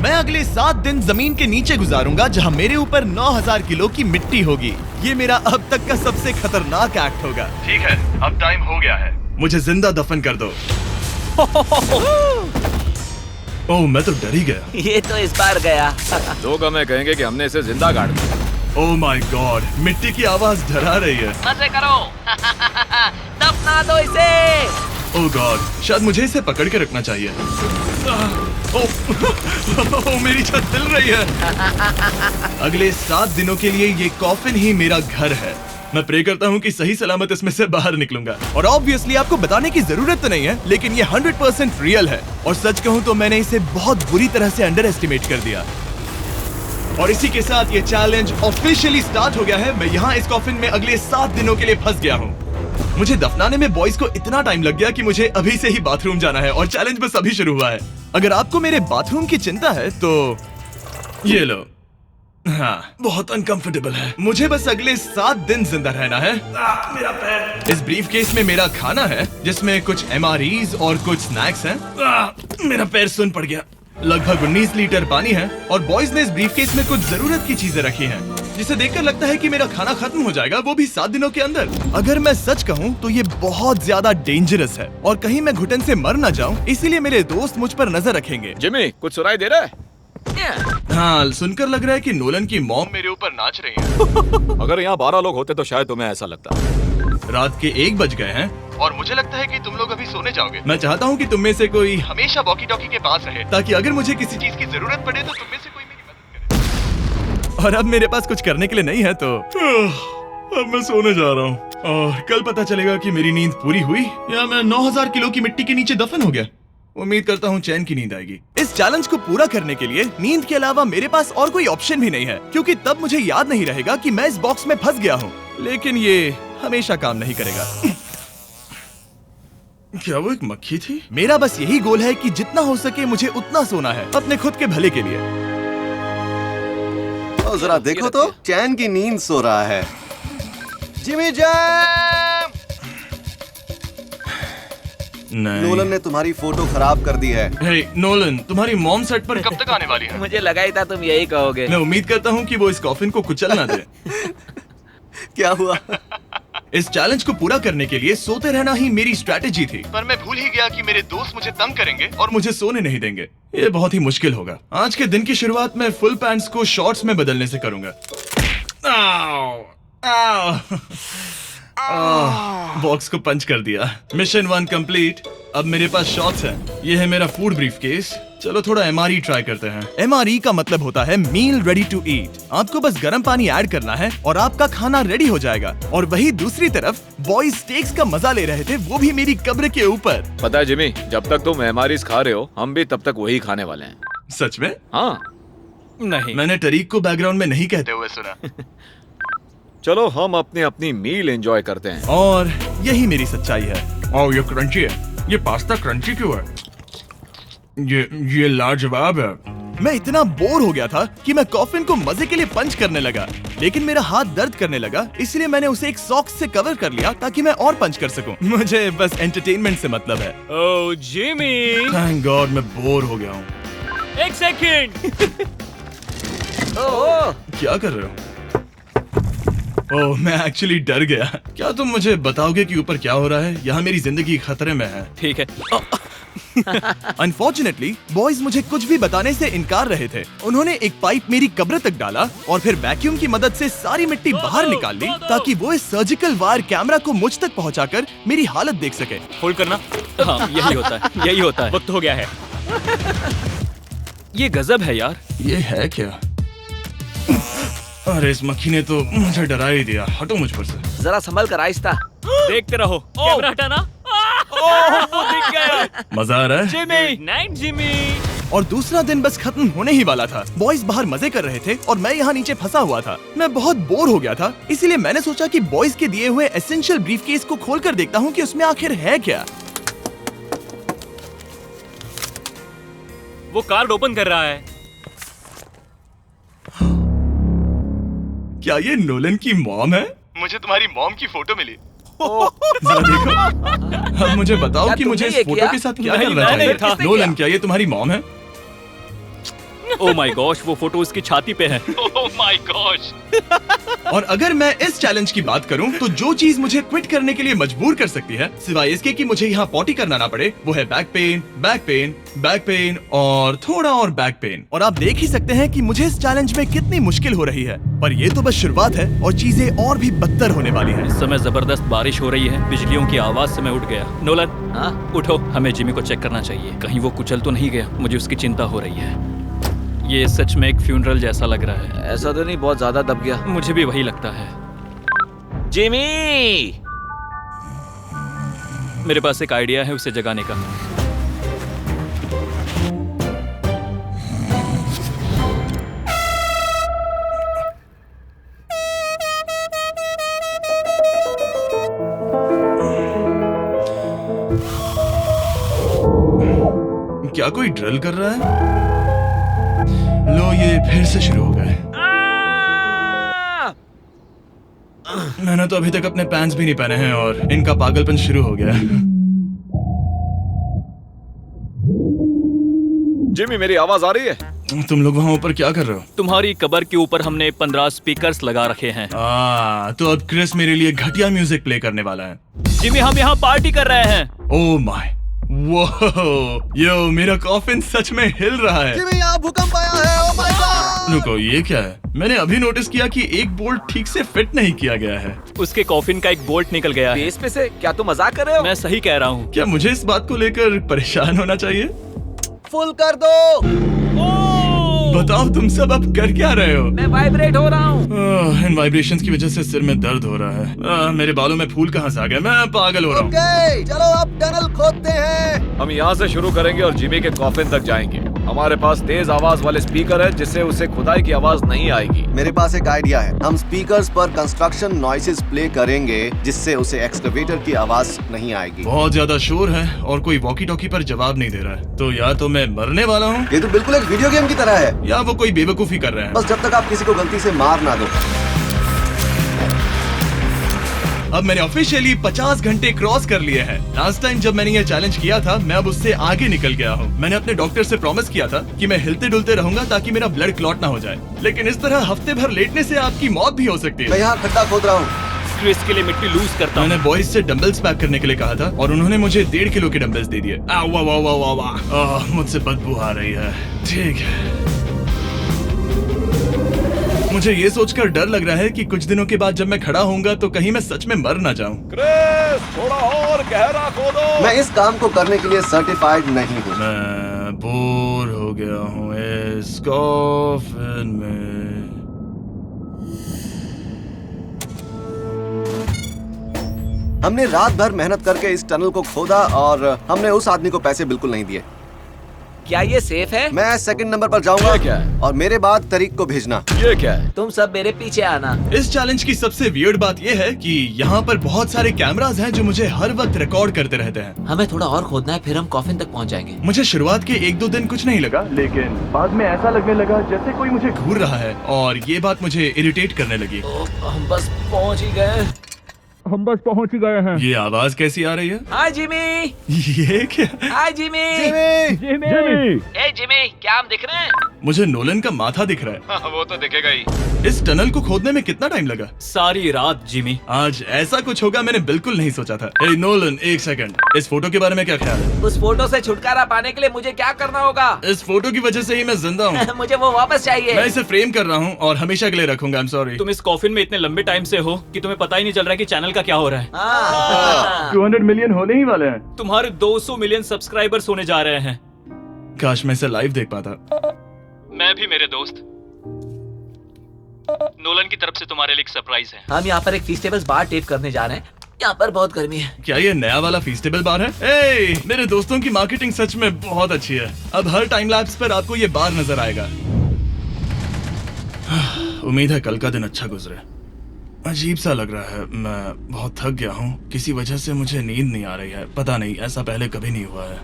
मैं अगले 7 दिन जमीन के नीचे गुजारूंगा जहां मेरे ऊपर 9000 किलो की मिट्टी होगी। ये मेरा अब तक का सबसे खतरनाक एक्ट होगा। ठीक है, अब टाइम हो गया है। मुझे जिंदा दफन कर दो। ओह, मैं तो डर ही गया। ये तो इस बार गया। लोग हमें कहेंगे कि हमने इसे जिंदा गाड़ दिया। ओह माय गॉड, मिट्टी की आवाज डरा रही है। मजे करो। दफना दो इसे। ओह गॉड, शायद मुझे इसे पकड़ के रखना चाहिए। ओह, मेरी छत हिल रही है। अगले 7 दिनों के लिए ये कॉफिन ही मेरा घर है। मैं प्रे करता हूँ कि सही सलामत इसमें से बाहर निकलूंगा। और ऑब्वियसली आपको बताने की जरूरत तो नहीं है, लेकिन ये 100% रियल है। और सच कहूँ तो मैंने इसे बहुत बुरी तरह से अंडर एस्टिमेट कर दिया। और इसी के साथ ये चैलेंज ऑफिशियली स्टार्ट हो गया है। मैं यहाँ इस कॉफिन में अगले 7 दिनों के लिए फंस गया हूँ। मुझे दफनाने में बॉयज को इतना टाइम लग गया कि मुझे अभी से ही बाथरूम जाना है और चैलेंज बस अभी शुरू हुआ है। अगर आपको मेरे बाथरूम की चिंता है तो ये लो। हाँ, बहुत अनकंफर्टेबल है। मुझे बस अगले 7 दिन जिंदा रहना है। मेरा पैर। इस ब्रीफकेस में मेरा खाना है जिसमें कुछ MREs और कुछ स्नैक्स हैं। मेरा पैर सुन पड़ गया। लगभग 19 लीटर पानी है और बॉयज ने इस ब्रीफकेस में कुछ जरूरत की चीजें रखी हैं, जिसे देखकर लगता है कि मेरा खाना खत्म हो जाएगा, वो भी 7 दिनों के अंदर। अगर मैं सच कहूँ तो ये बहुत ज्यादा डेंजरस है और कहीं मैं घुटन से मर ना जाऊँ, इसीलिए मेरे दोस्त मुझ पर नजर रखेंगे। जिमी, कुछ सुनाई दे रहा है? हाँ, सुनकर लग रहा है कि नोलन की मॉम मेरे ऊपर नाच रही है। अगर यहाँ 12 लोग होते तो शायद तुम्हें ऐसा लगता। रात के 1 बज गए हैं और मुझे लगता है कि तुम लोग अभी सोने जाओगे। मैं चाहता हूँ कि तुम में से कोई हमेशा वॉकी टॉकी के पास रहे, ताकि अगर मुझे किसी चीज की जरूरत पड़े तो तुम में से कोई मेरी मदद करे। और अब मेरे पास कुछ करने के लिए नहीं है तो अब मैं सोने जा रहा हूँ और कल पता चलेगा कि मेरी नींद पूरी हुई या मैं 9000 किलो की मिट्टी के नीचे दफन हो गया। उम्मीद करता हूँ चैन की नींद आएगी। इस चैलेंज को पूरा करने के लिए नींद के अलावा मेरे पास और कोई ऑप्शन भी नहीं है, क्योंकि तब मुझे याद नहीं रहेगा कि मैं इस बॉक्स में फंस गया हूँ। लेकिन ये हमेशा काम नहीं करेगा। क्या वो एक मक्खी थी? मेरा बस यही गोल है कि जितना हो सके मुझे उतना सोना है, अपने खुद के भले के लिए। ओ, जरा देखो तो, चैन की नींद सो रहा है। Jimmy jam! नोलन ने तुम्हारी फोटो खराब कर दी है। हे नोलन, तुम्हारी मॉम सेट पर कब तक आने वाली है? मुझे लगा ही था तुम यही कहोगे। मैं उम्मीद करता हूँ कि वो इस कॉफिन को कुचल ना दे। क्या हुआ? इस चैलेंज को पूरा करने के लिए सोते रहना ही मेरी स्ट्रैटेजी थी, पर मैं भूल ही गया कि मेरे दोस्त मुझे तंग करेंगे और मुझे सोने नहीं देंगे। ये बहुत ही मुश्किल होगा। आज के दिन की शुरुआत मैं फुल पैंट्स को शॉर्ट्स में बदलने से करूंगा। बॉक्स को पंच कर दिया। Mission 1 complete. अब मेरे पास शॉर्ट्स हैं। ये है मेरा फूड ब्रीफकेस। चलो थोड़ा MRE ट्राई करते हैं। MRE का मतलब होता है मील रेडी टू ईट। आपको बस गर्म पानी ऐड करना है और आपका खाना रेडी हो जाएगा। और वही दूसरी तरफ बॉयज स्टेक्स का मजा ले रहे थे, वो भी मेरी कब्र के ऊपर। पता है जिमी, जब तक तुम MREs खा रहे हो, हम भी तब तक वही खाने वाले हैं। सच में? हाँ। नहीं, मैंने टरीक को बैकग्राउंड में नहीं कहते हुए सुना। चलो हम अपनी अपनी मील एंजॉय करते हैं। और यही मेरी सच्चाई है। ओह, ये क्रंची है। ये पास्ता क्रंची क्यों है? ये लाजवाब है। मैं इतना बोर हो गया था कि मैं कॉफिन को मजे के लिए पंच करने लगा, लेकिन मेरा हाथ दर्द करने लगा, इसलिए मैंने उसे एक सॉक्स से कवर कर लिया ताकि मैं और पंच कर सकूं। मुझे बस एंटरटेनमेंट से मतलब है। ओह जिमी, थैंक गॉड मैं बोर हो गया हूँ। 1 सेकंड। क्या कर रहे हो? ओह, मैं एक्चुअली डर गया। क्या तुम मुझे बताओगे कि ऊपर क्या हो रहा है? यहाँ मेरी जिंदगी खतरे में है। ठीक है। अनफॉर्चुनेटली बॉयज मुझे कुछ भी बताने से इनकार रहे थे। उन्होंने एक पाइप मेरी कब्र तक डाला और फिर वैक्यूम की मदद से सारी मिट्टी बाहर निकाल ली, ताकि वो इस सर्जिकल वायर कैमरा को मुझ तक पहुंचाकर मेरी हालत देख सके। होल्ड करना। हाँ, यही होता है, यही होता है। वक्त हो गया है। ये गजब है यार। ये है क्या? अरे इस मक्खी ने तो मुझे डरा ही दिया। हटो मुझ पर से। जरा संभल कर आहिस्ता। देखते रहो। कैमरा हटाना। वो दिख गया। मजा आ रहा है? Jimmy, night Jimmy. और दूसरा दिन बस खत्म होने ही वाला था। बॉयज बाहर मजे कर रहे थे और मैं यहाँ नीचे फंसा हुआ था। मैं बहुत बोर हो गया था, इसीलिए मैंने सोचा कि बॉयज के दिए हुए एसेंशियल ब्रीफकेस को खोलकर देखता हूँ कि उसमें आखिर है क्या। वो कार्ड ओपन कर रहा है। क्या ये नोलन की मॉम है? मुझे तुम्हारी मॉम की फोटो मिली। जरा देखो। अब मुझे बताओ क्या कि मुझे तुमने इस ये फोटो किया? के साथ क्या नहीं, करना मैंने चाहिए? था। नोलन, क्या ये तुम्हारी मॉम है? ओह माय गॉश, वो फोटो उसकी छाती पे है। Oh my gosh. और अगर मैं इस चैलेंज की बात करूं तो जो चीज मुझे क्विट करने के लिए मजबूर कर सकती है, सिवाय इसके कि मुझे यहाँ पॉटी करना ना पड़े, वो है back pain, back pain, back pain और थोड़ा और बैक पेन। और आप देख ही सकते हैं कि मुझे इस चैलेंज में कितनी मुश्किल हो रही है, पर ये तो बस शुरुआत है और चीजें और भी बदतर होने वाली है। इस समय जबरदस्त बारिश हो रही है, बिजलियों की आवाज से मैं उठ गया। नोलन, हाँ? उठो, हमें जिमी को चेक करना चाहिए, कहीं वो कुचल तो नहीं गया। मुझे उसकी चिंता हो रही है। ये सच में एक फ्यूनरल जैसा लग रहा है। ऐसा तो नहीं बहुत ज्यादा दब गया? मुझे भी वही लगता है। जिमी! मेरे पास एक आइडिया है उसे जगाने का। क्या कोई ड्रिल कर रहा है? लो, ये फिर से शुरू हो गए। मैंने तो अभी तक अपने पैंट्स भी नहीं पहने हैं और इनका पागलपन शुरू हो गया। जिमी, मेरी आवाज आ रही है? तुम लोग वहाँ ऊपर क्या कर रहे हो? तुम्हारी कबर के ऊपर हमने 15 स्पीकर्स लगा रखे हैं। तो अब क्रिस मेरे लिए घटिया म्यूजिक प्ले करने वाला है। जिमी, हम यहाँ पार्टी कर रहे हैं। ओह माय, वो यो, मेरा कॉफिन सच में हिल रहा है। जिमी, यहाँ भूकंप आया है। Oh my God! रुको, ये क्या है? मैंने अभी नोटिस किया कि एक बोल्ट ठीक से फिट नहीं किया गया है। उसके कॉफिन का एक बोल्ट निकल गया है। बेस पे से? क्या तुम मजाक कर रहे हो? मैं सही कह रहा हूँ। क्या मुझे इस बात को लेकर परेशान होना चाहिए? फुल कर दो। बताओ, तुम सब अब कर क्या रहे हो? मैं वाइब्रेट हो रहा हूँ। इन वाइब्रेशंस की वजह से सिर में दर्द हो रहा है। मेरे बालों में फूल कहाँ से आ गए? मैं पागल हो रहा हूँ। ओके, चलो अब टनल खोदते हैं। हम यहाँ से शुरू करेंगे और जिमी के कॉफिन तक जाएंगे। हमारे पास तेज आवाज वाले स्पीकर है जिससे उसे खुदाई की आवाज नहीं आएगी। मेरे पास एक आइडिया है। हम स्पीकर्स पर कंस्ट्रक्शन नॉइसेस प्ले करेंगे जिससे उसे एक्सकवेटर की आवाज नहीं आएगी। बहुत ज्यादा शोर है और कोई वॉकी टॉकी पर जवाब नहीं दे रहा है। तो या तो मैं मरने वाला हूँ ये तो बिल्कुल एक वीडियो गेम की तरह है। या वो कोई बेवकूफी कर रहे हैं। बस जब तक आप किसी को गलती से मार ना दो। अब मैंने ऑफिशियली 50 घंटे क्रॉस कर लिए हैं। लास्ट टाइम जब मैंने ये चैलेंज किया था, मैं अब उससे आगे निकल गया हूँ। मैंने अपने डॉक्टर से प्रॉमिस किया था कि मैं हिलते डुलते रहूंगा ताकि मेरा ब्लड क्लॉट ना हो जाए, लेकिन इस तरह हफ्ते भर लेटने से आपकी मौत भी हो सकती मैं है। यहाँ खड्डा खोद रहा हूँ। क्रिस के लिए मिट्टी लूज करता हूँ। मैंने बॉयज से डंबल्स पैक करने के लिए कहा था और उन्होंने मुझे 1.5 किलो के डंबल्स दे दिए। वाह वाह वाह वाह वाह, मुझसे बदबू आ रही है। ठीक है, मुझे ये सोचकर डर लग रहा है कि कुछ दिनों के बाद जब मैं खड़ा होऊंगा तो कहीं मैं सच में मर ना जाऊं। क्रिस, थोड़ा और गहरा खोदो। मैं इस काम को करने के लिए सर्टिफाइड नहीं हूँ। मैं बोर हो गया हूँ इस कॉफिन में। हमने रात भर मेहनत करके इस टनल को खोदा और हमने उस आदमी को पैसे बिल्कुल नहीं दिए। क्या ये सेफ है? मैं सेकंड नंबर पर जाऊंगा। ये क्या है? और मेरे बाद तरीक को भेजना। ये क्या है? तुम सब मेरे पीछे आना। इस चैलेंज की सबसे वियर्ड बात यह है कि यहाँ पर बहुत सारे कैमरास हैं जो मुझे हर वक्त रिकॉर्ड करते रहते हैं। हमें थोड़ा और खोदना है, फिर हम कॉफिन तक पहुँच जाएंगे। मुझे शुरुआत के 1-2 दिन कुछ नहीं लगा, लेकिन बाद में ऐसा लगने लगा जैसे कोई मुझे घूर रहा है और ये बात मुझे इरिटेट करने लगी। हम बस पहुँच ही गए। ये आवाज कैसी आ रही है? हाय जिमी। ये क्या? हाय जिमी। जिमी! ए जिमी, क्या हम दिख रहे हैं? मुझे नोलन का माथा दिख रहा हाँ, वो तो दिखेगा ही। है। इस टनल को खोदने में कितना टाइम लगा? सारी रात जिमी। आज ऐसा कुछ होगा मैंने बिल्कुल नहीं सोचा था। ए नोलन, एक सेकंड, इस फोटो के बारे में क्या ख्याल है? उस फोटो से छुटकारा पाने के लिए मुझे क्या करना होगा? इस फोटो की वजह से ही मैं जिंदा हूँ। मुझे वो वापस चाहिए। मैं इसे फ्रेम कर रहा हूँ और हमेशा के लिए रखूंगा। I'm sorry। तुम इस कॉफिन में इतने लंबे टाइम से हो कि तुम्हें पता ही नहीं चल रहा है कि चैनल का क्या हो रहा है। 200 मिलियन होने ही वाले हैं। तुम्हारे 200 मिलियन सब्सक्राइबर्स होने जा रहे हैं। काश मैं इसे लाइव देख पाता। मैं भी मेरे दोस्त। नोलन की तरफ से तुम्हारे लिए एक सरप्राइज है। हम यहाँ पर एक फीस्टेबल्स बार टेप करने जा रहे हैं। यहाँ पर बहुत गर्मी है। क्या ये नया वाला फीस्टेबल बार है? ए, मेरे दोस्तों की मार्केटिंग सच में बहुत अच्छी है। अब हर टाइम लैप्स पर आपको ये बार नजर आएगा। उम्मीद है कल का दिन अच्छा गुजरे। अजीब सा लग रहा है, मैं बहुत थक गया हूँ। किसी वजह से मुझे नींद नहीं आ रही है। पता नहीं, ऐसा पहले कभी नहीं हुआ है।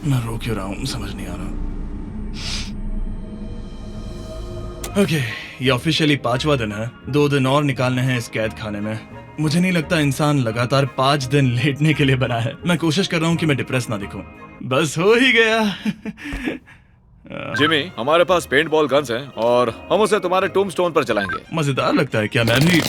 मैं रो क्यों रहा हूँ समझ नहीं आ रहा। ओके, ये ऑफिशियली 5वां दिन है। 2 दिन और निकालने हैं इस कैद खाने में। मुझे नहीं लगता इंसान लगातार 5 दिन लेटने के लिए बना है। मैं कोशिश कर रहा हूँ कि मैं डिप्रेस ना दिखूं। बस हो ही गया। जिमी, हमारे पास पेंट बॉल गन्स हैं और हम उसे तुम्हारे टूम्बस्टोन पर चलाएंगे। मजेदार लगता है क्या? मैं भी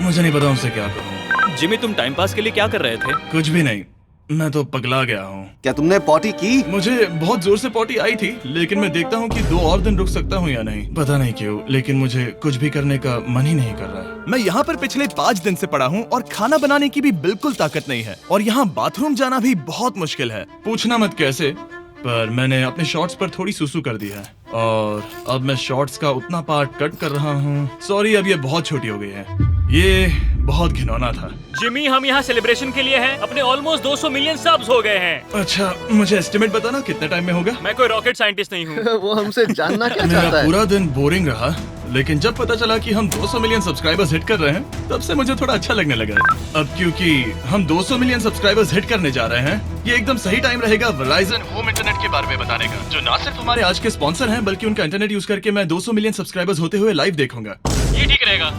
मुझे नहीं पता उनसे क्या कहूँ। जिमी, तुम टाइम पास के लिए क्या कर रहे थे? कुछ भी नहीं, मैं तो पगला गया हूँ। क्या तुमने पॉटी की? मुझे बहुत जोर से पॉटी आई थी, लेकिन मैं देखता हूँ कि 2 और दिन रुक सकता हूँ या नहीं, पता नहीं क्यों, लेकिन मुझे कुछ भी करने का मन ही नहीं कर रहा। मैं यहाँ पर पिछले 5 दिन से पड़ा हूँ और खाना बनाने की भी बिल्कुल ताकत नहीं है, और यहाँ बाथरूम जाना भी बहुत मुश्किल है। पूछना मत कैसे, पर मैंने अपने शॉर्ट्स पर थोड़ी सुसु कर दी है और अब मैं शॉर्ट्स का उतना पार्ट कट कर रहा हूँ। सॉरी, अब ये बहुत छोटी हो गई है। ये बहुत घिनौना था। जिमी, हम यहाँ सेलिब्रेशन के लिए हैं। अपने ऑलमोस्ट 200 मिलियन सब्स हो गए हैं। अच्छा, मुझे एस्टिमेट बताना कितने टाइम में होगा? मैं कोई रॉकेट साइंटिस्ट नहीं हूँ। वो हमसे जानना क्या मेरा चाहता है? पूरा दिन बोरिंग रहा, लेकिन जब पता चला कि हम 200 मिलियन सब्सक्राइबर्स हिट कर रहे हैं, तब से मुझे थोड़ा अच्छा लगने लगा है। अब क्योंकि हम 200 मिलियन सब्सक्राइबर्स हिट करने जा रहे हैं, ये एकदम सही टाइम रहेगा Verizon होम इंटरनेट के बारे में बताने का, जो ना सिर्फ हमारे आज के स्पॉन्सर हैं, बल्कि उनका इंटरनेट यूज करके मैं 200 मिलियन सब्सक्राइबर्स होते हुए लाइव देखूंगा। ये ठीक रहेगा।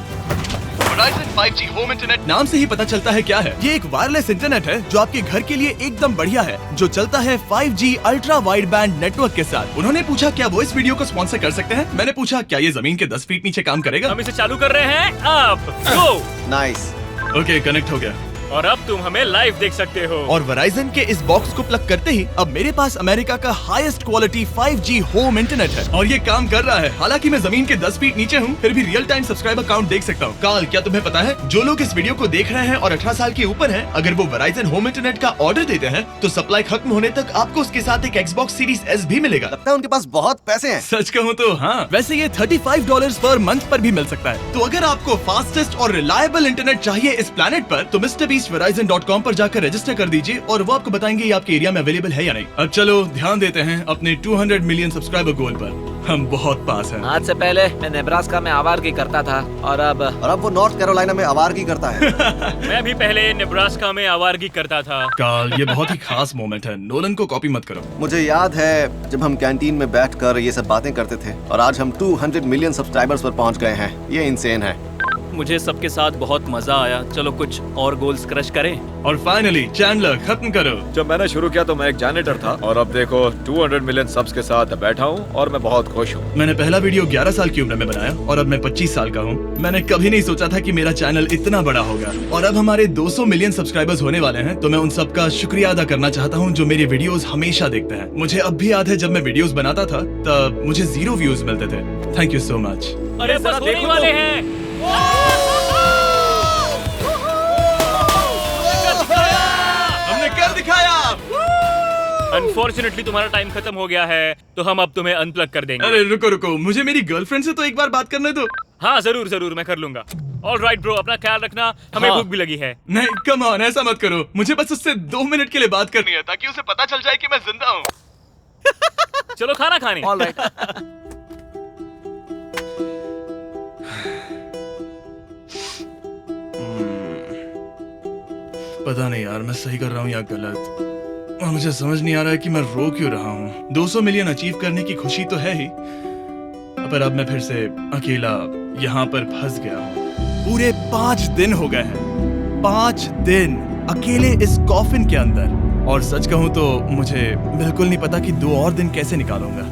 Verizon 5G होम इंटरनेट नाम से ही पता चलता है क्या है। ये एक वायरलेस इंटरनेट है जो आपके घर के लिए एकदम बढ़िया है, जो चलता है 5G ultra wide band network के साथ। उन्होंने पूछा क्या वो इस वीडियो को स्पॉन्सर कर सकते हैं। मैंने पूछा क्या ये जमीन के 10 फीट नीचे काम करेगा। हम इसे चालू कर रहे हैं। अब गो। नाइस। ओके, कनेक्ट हो गया। और अब तुम हमें लाइव देख सकते हो। और Verizon के इस बॉक्स को प्लग करते ही अब मेरे पास अमेरिका का highest quality 5G home internet है, और ये काम कर रहा है। हालांकि मैं जमीन के 10 फीट नीचे हूँ, फिर भी रियल टाइम सब्सक्राइबर काउंट देख सकता हूँ। काल, क्या तुम्हें पता है, जो लोग इस वीडियो को देख रहे हैं और 18 साल के ऊपर हैं, अगर वो Verizon होम इंटरनेट का ऑर्डर देते हैं, तो सप्लाई खत्म होने तक आपको उसके साथ एक Xbox Series S भी मिलेगा। लगता है उनके पास बहुत पैसे हैं। सच कहूँ तो हाँ। वैसे ये $35 पर मंथ पर भी मिल सकता है। तो अगर आपको फास्टेस्ट और रिलायबल इंटरनेट चाहिए इस प्लेनेट पर, तो MrBeastVerizon.com पर जाकर रजिस्टर कर दीजिए और वो आपको बताएंगे ये आपके एरिया में अवेलेबल है या नहीं। अब चलो ध्यान देते हैं अपने 200 मिलियन सब्सक्राइबर गोल पर। हम बहुत पास हैं। आज से पहले मैं नेब्रास्का में आवारगी करता था, और अब वो नॉर्थ कैरोलिना में आवारगी करता है। मैं भी पहले नेब्रास्का में आवारगी करता था। काल, ये बहुत ही खास मोमेंट है, नोलन को कॉपी मत करो। मुझे याद है जब हम कैंटीन में बैठकर ये सब बातें करते थे, और आज हम 200 मिलियन सब्सक्राइबर्स पर पहुंच गए हैं। ये इंसेन है। मुझे सबके साथ बहुत मजा आया। चलो कुछ और गोल्स क्रश करें। और फाइनली चैंडलर, खत्म करो। जब मैंने शुरू किया तो मैं एक जैनिटर था, और अब देखो 200 मिलियन सब्स के साथ बैठा हूँ और मैं बहुत खुश हूँ। मैंने पहला वीडियो 11 साल की उम्र में बनाया, और अब मैं 25 साल का हूँ। मैंने कभी नहीं सोचा था कि मेरा चैनल इतना बड़ा होगा, और अब हमारे 200 मिलियन सब्सक्राइबर्स होने वाले हैं। तो मैं उन सबका शुक्रिया अदा करना चाहता हूँ जो मेरे वीडियोस हमेशा देखते हैं। मुझे अब भी याद है जब मैं वीडियोस बनाता था, तब मुझे 0 व्यूज मिलते थे। Thank you so much. अरे जरा देखने वाले हैं। हमने कर दिखाया। अनफॉर्चुनेटली तुम्हारा टाइम खत्म हो गया है, तो हम अब तुम्हें अनप्लग कर देंगे। अरे रुको रुको, मुझे मेरी गर्लफ्रेंड से तो एक बार बात करने दो। हाँ जरूर जरूर, मैं कर लूंगा। ऑलराइट ब्रो, अपना ख्याल रखना, हमें भूख भी लगी है। नहीं, कम ऑन, ऐसा मत करो। मुझे बस उससे 2 मिनट के लिए बात करनी है, ताकि उसे पता चल जाए कि मैं जिंदा हूँ। चलो खाना खाने। ऑलराइट। पता नहीं यार, मैं सही कर रहा हूँ या गलत, और मुझे समझ नहीं आ रहा है कि मैं रो क्यों रहा हूँ। 200 मिलियन अचीव करने की खुशी तो है ही, पर अब मैं फिर से अकेला यहाँ पर फंस गया हूँ। पूरे 5 दिन हो गए हैं, 5 दिन अकेले इस कॉफिन के अंदर, और सच कहूँ तो मुझे बिल्कुल नहीं पता कि 2 और दिन कैसे निकालूंगा।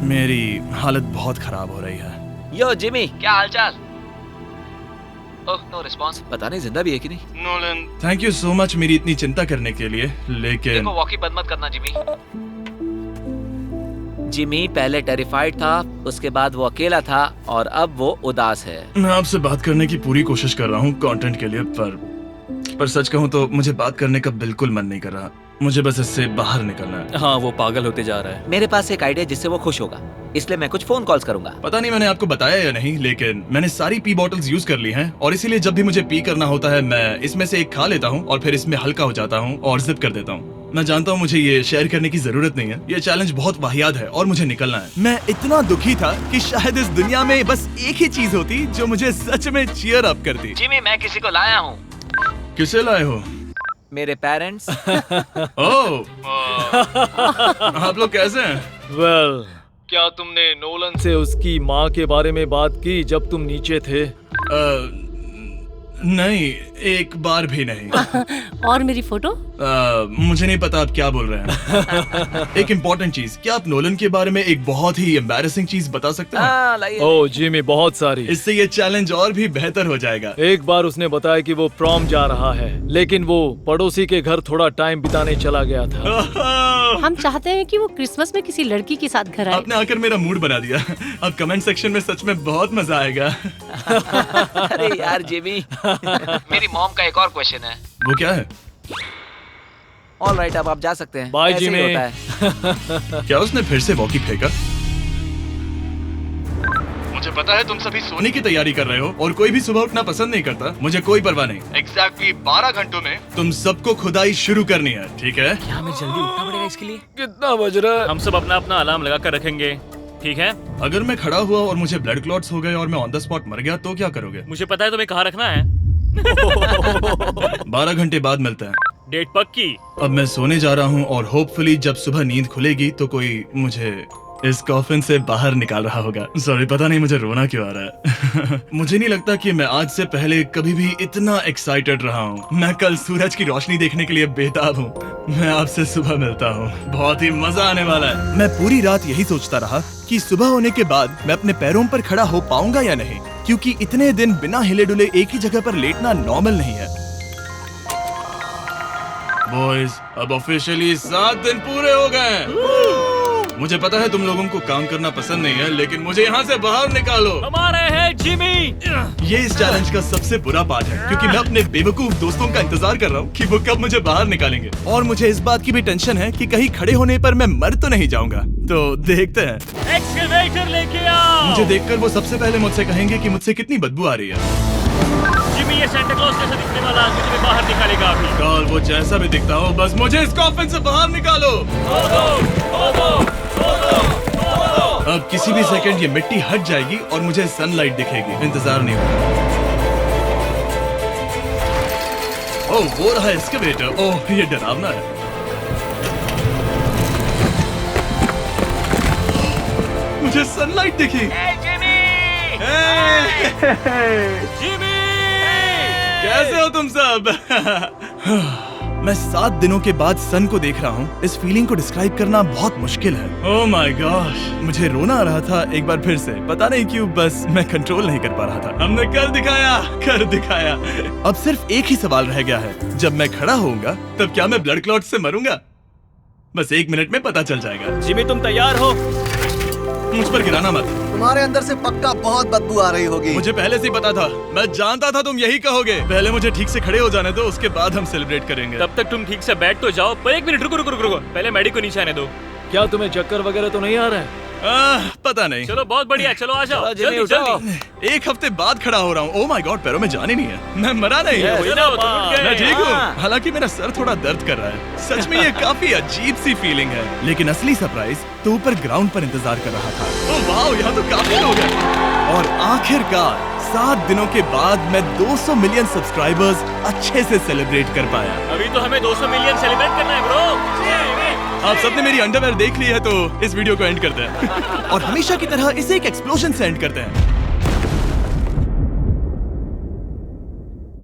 मेरी हालत बहुत खराब हो रही है। यो जिमी, क्या हालचाल? ओह, नो रिस्पांस। पता नहीं जिंदा भी है कि नहीं। Nolan, thank you so much मेरी इतनी चिंता करने के लिए, लेकिन देखो, वॉकी बंद मत करना जिमी। जिमी पहले टेरिफाइड था, उसके बाद वो अकेला था, और अब वो उदास है। मैं आपसे बात करने की पूरी कोशिश कर रहा हूँ कंटेंट के लिए, पर सच कहूँ तो मुझे बात करने का बिल्कुल मन नहीं कर रहा। मुझे बस इससे बाहर निकलना है। हाँ, वो पागल होते जा रहा है। मेरे पास एक आइडिया जिससे वो खुश होगा, इसलिए मैं कुछ फोन कॉल्स करूंगा। पता नहीं मैंने आपको बताया या नहीं, लेकिन मैंने सारी पी बॉटल्स यूज कर ली हैं, और इसीलिए जब भी मुझे पी करना होता है, मैं इसमें से एक खा लेता हूँ और फिर इसमें हल्का हो जाता हूँ और जिप कर देता हूँ। मैं जानता हूँ मुझे ये शेयर करने की जरूरत नहीं है, ये चैलेंज बहुत वाहियात है और मुझे निकलना है। मैं इतना दुखी था कि शायद इस दुनिया में बस एक ही चीज होती जो मुझे सच में चीयर अप करती। जिमी, मैं किसी को लाया हूँ। किसे लाए हो? मेरे पेरेंट्स। ओह, आप लोग कैसे हैं? वेल, क्या तुमने नोलन से उसकी माँ के बारे में बात की जब तुम नीचे थे? नहीं, एक बार भी नहीं। और मेरी फोटो? मुझे नहीं पता आप क्या बोल रहे हैं। एक इम्पोर्टेंट चीज, क्या आप नोलन के बारे में एक बहुत ही एम्बैरेसिंग चीज बता सकते हैं? हाँ, लाइए। ओ जिमी, बहुत सारी। इससे ये चैलेंज और भी बेहतर हो जाएगा। एक बार उसने बताया कि वो प्रॉम जा रहा है, लेकिन वो पड़ोसी के घर थोड़ा टाइम बिताने चला गया था। हम चाहते हैं कि वो क्रिसमस में किसी लड़की के साथ घर आए। आपने आकर मेरा मूड बना दिया। अब कमेंट सेक्शन में सच में बहुत मजा आएगा। अरे यार जिमी। मेरी मॉम का एक और क्वेश्चन है। वो क्या है? ऑल राइट, अब आप जा सकते हैं। बाय ऐसे ही जिमी। होता है। क्या उसने फिर से वॉकी फेंका? मुझे पता है तुम सभी सोने की तैयारी कर रहे हो और कोई भी सुबह उठना पसंद नहीं करता। मुझे कोई परवाह नहीं। एग्जैक्टली 12 घंटों में तुम सबको खुदाई शुरू करनी है, ठीक है? क्या हमें जल्दी उठना पड़ेगा इसके लिए? कितना बज रहा है? हम सब अपना अपना अलार्म लगा कर रखेंगे, ठीक है? अगर मैं खड़ा हुआ और मुझे ब्लड क्लॉट्स हो गए और मैं ऑन द स्पॉट मर गया तो क्या करोगे? मुझे पता है तुम्हें कहाँ रखना है। 12 घंटे बाद मिलते हैं। डेट पक्की। अब मैं सोने जा रहा हूँ और होपफुली जब सुबह नींद खुलेगी तो कोई मुझे इस कॉफिन से बाहर निकाल रहा होगा। सॉरी, पता नहीं मुझे रोना क्यों आ रहा है। मुझे नहीं लगता कि मैं आज से पहले कभी भी इतना एक्साइटेड रहा हूँ। मैं कल सूरज की रोशनी देखने के लिए बेताब हूँ। मैं आपसे सुबह मिलता हूँ, बहुत ही मजा आने वाला है। मैं पूरी रात यही सोचता रहा कि सुबह होने के बाद मैं अपने पैरों पर खड़ा हो पाऊंगा या नहीं, क्योंकि इतने दिन बिना हिले डुले एक ही जगह पर लेटना नॉर्मल नहीं है। बॉयज, अब ऑफिशियली 7 दिन पूरे हो गए। मुझे पता है तुम लोगों को काम करना पसंद नहीं है, लेकिन मुझे यहाँ से बाहर निकालो। हमारे हैं जिमी। ये इस चैलेंज का सबसे बुरा पार्ट है, क्योंकि मैं अपने बेवकूफ दोस्तों का इंतजार कर रहा हूँ कि वो कब मुझे बाहर निकालेंगे। और मुझे इस बात की भी टेंशन है कि कहीं खड़े होने पर मैं मर तो नहीं जाऊंगा। तो देखते हैं। एक्सकवेटर लेके आओ। मुझे देखकर वो सबसे पहले मुझसे कहेंगे कि मुझसे कितनी बदबू आ रही है। जिमी, ये सांता क्लॉज जैसा दिखने वाला आदमी तुम्हें बाहर निकालेगा अभी। काल, वो जैसा भी दिखता हो, बस मुझे इस कॉफिन से बाहर निकालो। अब किसी भी सेकंड ये मिट्टी हट जाएगी और मुझे सनलाइट दिखेगी। इंतजार नहीं होगा। ओह, वो रहा एक्सकवेटर। ओह, ये डरावना है। मुझे सनलाइट दिखी। जिमी, कैसे हो तुम सब? मैं 7 दिनों के बाद सन को देख रहा हूँ। इस फीलिंग को डिस्क्राइब करना बहुत मुश्किल है। ओह माय गॉश, मुझे रोना आ रहा था एक बार फिर से। पता नहीं क्यों, बस मैं कंट्रोल नहीं कर पा रहा था। हमने कर दिखाया। अब सिर्फ एक ही सवाल रह गया है। जब मैं खड़ा होऊंगा तब क्या मैं ब्लड क्लॉट से मरूंगा? बस 1 मिनट में पता चल जाएगा। जिमी, तुम तैयार हो? मुझ पर गिराना मत। तुम्हारे अंदर से पक्का बहुत बदबू आ रही होगी। मुझे पहले से ही पता था। मैं जानता था तुम यही कहोगे। पहले मुझे ठीक से खड़े हो जाने दो, उसके बाद हम सेलिब्रेट करेंगे। तब तक तुम ठीक से बैठ तो जाओ। पर 1 मिनट रुको। पहले मैडी को नीचे आने दो। क्या तुम्हें चक्कर वगैरह तो नहीं आ रहा है? पता नहीं। चलो, बहुत बढ़िया। चलो आ जाओ, जिमी, जल्दी उठाओ। जल्दी। 1 हफ्ते बाद खड़ा हो रहा हूँ। ओह माय गॉड, पैरों में जान ही नहीं है। मैं मरा नहीं। चलो, तुम उठ गए। मैं ठीक हूँ। हाँ। हालांकि मेरा सर थोड़ा दर्द कर रहा है। सच में ये काफी अजीब सी फीलिंग है। लेकिन असली सरप्राइज तो ऊपर ग्राउंड पर इंतजार कर रहा था। ओह वाह, यहाँ तो काफी लोग हैं। और आखिरकार 7 दिनों के बाद मैं 200 मिलियन सब्सक्राइबर्स अच्छे से सेलिब्रेट कर पाया। अभी तो हमें 200 मिलियन सेलिब्रेट करना है ब्रो। आप सबने मेरी अंडरवेयर देख ली है, तो इस वीडियो को एंड करते हैं। और हमेशा की तरह इसे एक एक्सप्लोजन से एंड करते हैं।